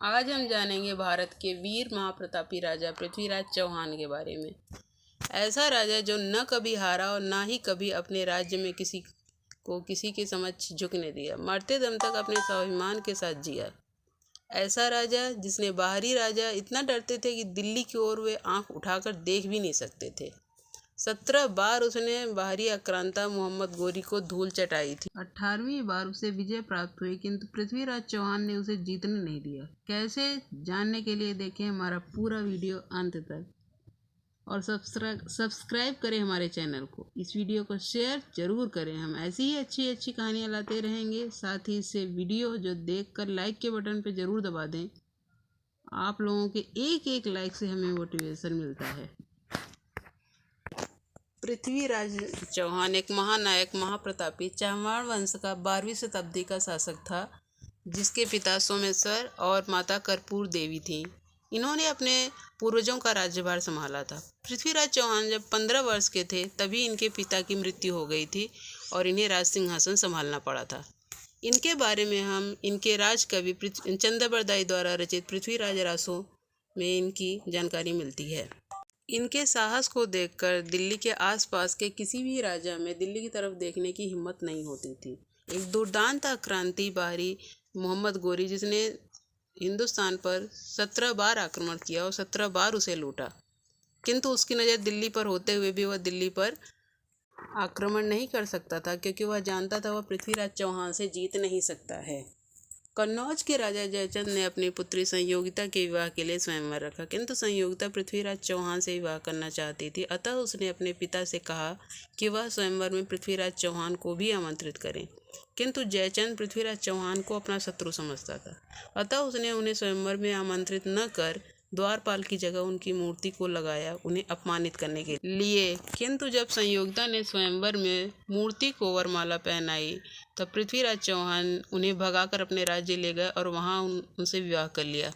आज हम जानेंगे भारत के वीर महाप्रतापी राजा पृथ्वीराज चौहान के बारे में। ऐसा राजा जो न कभी हारा और ना ही कभी अपने राज्य में किसी के समक्ष झुकने दिया, मरते दम तक अपने स्वाभिमान के साथ जिया। ऐसा राजा जिसने बाहरी राजा इतना डरते थे कि दिल्ली की ओर वे आंख उठाकर देख भी नहीं सकते थे। 17 बार उसने बाहरी आक्रांता मोहम्मद गोरी को धूल चटाई थी। 18वीं बार उसे विजय प्राप्त हुई, किंतु पृथ्वीराज चौहान ने उसे जीतने नहीं दिया। कैसे, जानने के लिए देखें हमारा पूरा वीडियो अंत तक और सब्सक्राइब करें हमारे चैनल को। इस वीडियो को शेयर जरूर करें। हम ऐसी ही अच्छी अच्छी कहानियाँ लाते रहेंगे। साथ ही इसे वीडियो जो देखकर लाइक के बटन पर जरूर दबा दें। आप लोगों के एक एक लाइक से हमें मोटिवेशन मिलता है। पृथ्वीराज चौहान एक महानायक, महाप्रतापी चौहान वंश का 12वीं शताब्दी का शासक था, जिसके पिता सोमेश्वर और माता कर्पूर देवी थीं। इन्होंने अपने पूर्वजों का राज्यभार संभाला था। पृथ्वीराज चौहान जब 15 वर्ष के थे तभी इनके पिता की मृत्यु हो गई थी और इन्हें राज सिंहासन संभालना पड़ा था। इनके बारे में हम इनके राजकवि चंद्रबरदाई द्वारा रचित पृथ्वीराज रासों में इनकी जानकारी मिलती है। इनके साहस को देखकर दिल्ली के आसपास के किसी भी राजा में दिल्ली की तरफ देखने की हिम्मत नहीं होती थी। एक दुर्दांत आक्रांती बाहरी मोहम्मद गोरी, जिसने हिंदुस्तान पर 17 बार आक्रमण किया और 17 बार उसे लूटा, किंतु उसकी नज़र दिल्ली पर होते हुए भी वह दिल्ली पर आक्रमण नहीं कर सकता था, क्योंकि वह जानता था वह पृथ्वीराज चौहान से जीत नहीं सकता है। कन्नौज के राजा जयचंद ने अपनी पुत्री संयोगिता के विवाह के लिए स्वयंवर रखा, किंतु संयोगिता पृथ्वीराज चौहान से विवाह करना चाहती थी। अतः उसने अपने पिता से कहा कि वह स्वयंवर में पृथ्वीराज चौहान को भी आमंत्रित करें, किंतु जयचंद पृथ्वीराज चौहान को अपना शत्रु समझता था। अतः उसने उन्हें स्वयंवर में आमंत्रित न कर द्वारपाल की जगह उनकी मूर्ति को लगाया, उन्हें अपमानित करने के लिए। किंतु जब संयोगिता ने स्वयंवर में मूर्ति को वरमाला पहनाई तब पृथ्वीराज चौहान उन्हें भगाकर अपने राज्य ले गए और वहां उनसे विवाह कर लिया।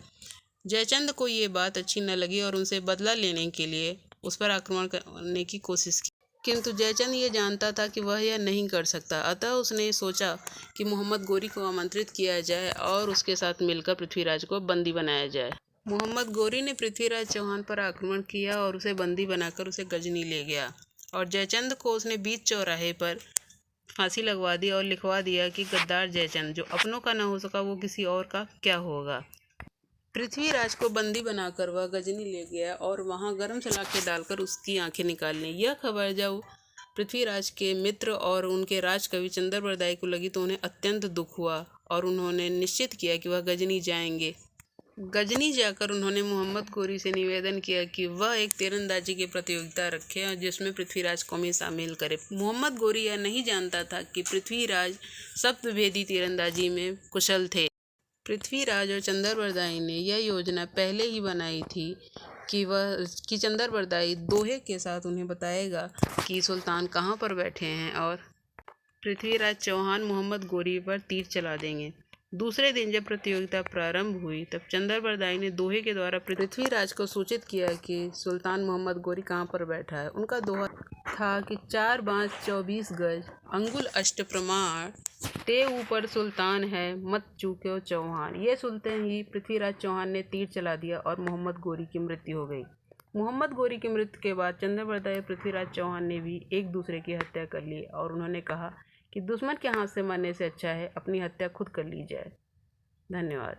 जयचंद को ये बात अच्छी न लगी और उनसे बदला लेने के लिए उस पर आक्रमण करने की कोशिश की, किंतु जयचंद ये जानता था कि वह यह नहीं कर सकता। अतः उसने सोचा कि मोहम्मद गोरी को आमंत्रित किया जाए और उसके साथ मिलकर पृथ्वीराज को बंदी बनाया जाए। मोहम्मद गोरी ने पृथ्वीराज चौहान पर आक्रमण किया और उसे बंदी बनाकर उसे गजनी ले गया, और जयचंद को उसने बीच चौराहे पर फांसी लगवा दी और लिखवा दिया कि गद्दार जयचंद, जो अपनों का न हो सका वो किसी और का क्या होगा। पृथ्वीराज को बंदी बनाकर वह गजनी ले गया और वहां गर्म सलाखें डालकर उसकी आंखें निकाल ली। यह खबर जब पृथ्वीराज के मित्र और उनके राजकवि चंद्रबरदाई को लगी तो उन्हें अत्यंत दुख हुआ और उन्होंने निश्चित किया कि वह गजनी जाएंगे। गजनी जाकर उन्होंने मोहम्मद गोरी से निवेदन किया कि वह एक तीरंदाजी की प्रतियोगिता रखे और जिसमें पृथ्वीराज को भी शामिल करे। मोहम्मद गोरी यह नहीं जानता था कि पृथ्वीराज सप्तभेदी तीरंदाजी में कुशल थे। पृथ्वीराज और चंद्रबरदाई ने यह योजना पहले ही बनाई थी कि चंद्रबरदाई दोहे के साथ उन्हें बताएगा कि सुल्तान कहाँ पर बैठे हैं और पृथ्वीराज चौहान मोहम्मद गोरी पर तीर चला देंगे। दूसरे दिन जब प्रतियोगिता प्रारंभ हुई तब चंद्रबरदाई ने दोहे के द्वारा पृथ्वीराज को सूचित किया कि सुल्तान मोहम्मद गोरी कहाँ पर बैठा है। उनका दोहा था कि 4 बांस 24 गज, अंगुल अष्ट प्रमाण, ते ऊपर सुल्तान है, मत चूको चौहान। ये सुनते ही पृथ्वीराज चौहान ने तीर चला दिया और मोहम्मद गोरी की मृत्यु हो गई। मोहम्मद गोरी की मृत्यु के बाद चंद्रबरदाई और पृथ्वीराज चौहान ने भी एक दूसरे की हत्या कर ली और उन्होंने कहा कि दुश्मन के हाथ से मरने से अच्छा है अपनी हत्या खुद कर ली जाए। धन्यवाद।